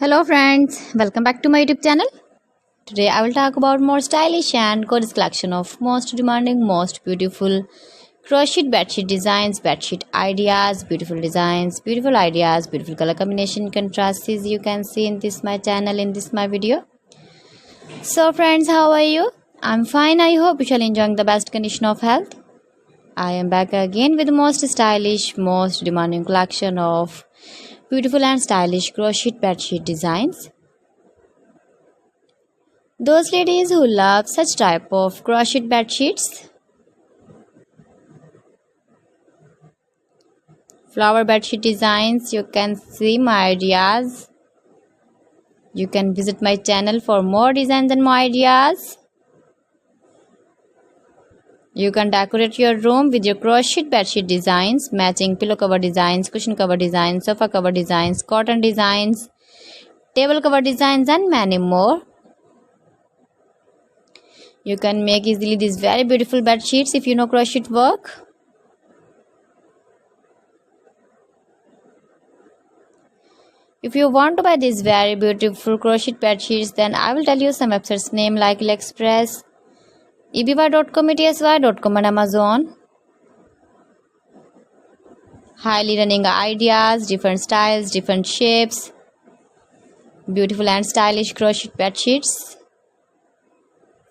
Hello friends, welcome back to my YouTube channel. Today I will talk about more stylish and gorgeous collection of most demanding, most beautiful crochet bedsheet designs, bedsheet ideas, beautiful designs, beautiful ideas, beautiful color combination contrasts you can see in this my channel, in this my video. So friends, how are you? I'm fine. I hope you shall enjoying the best condition of health. I am back again with the most stylish, most demanding collection of beautiful and stylish crochet bedsheet designs. Those ladies who love such type of crochet bedsheets, flower bedsheet designs, you can see my ideas. You can visit my channel for more designs and more ideas. You can decorate your room with your crochet bedsheet designs, matching pillow cover designs, cushion cover designs, sofa cover designs, cotton designs, table cover designs, and many more. You can make easily these very beautiful bed sheets if you know crochet work. If you want to buy these very beautiful crochet bed sheets, then I will tell you some websites name like AliExpress, eby.com, etsy.com, and Amazon. Highly running ideas, different styles, different shapes, beautiful and stylish crochet bed sheets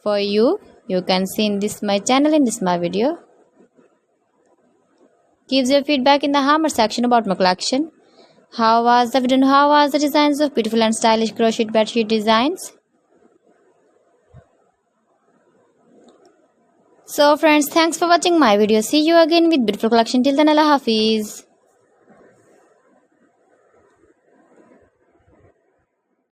for you. You can see in this my channel, in this my video. Give your feedback in the comment section about my collection. How was the video and how was the designs of beautiful and stylish crochet bed sheet designs? So friends, thanks for watching my video. See you again with beautiful collection. Till then, Allah Hafiz.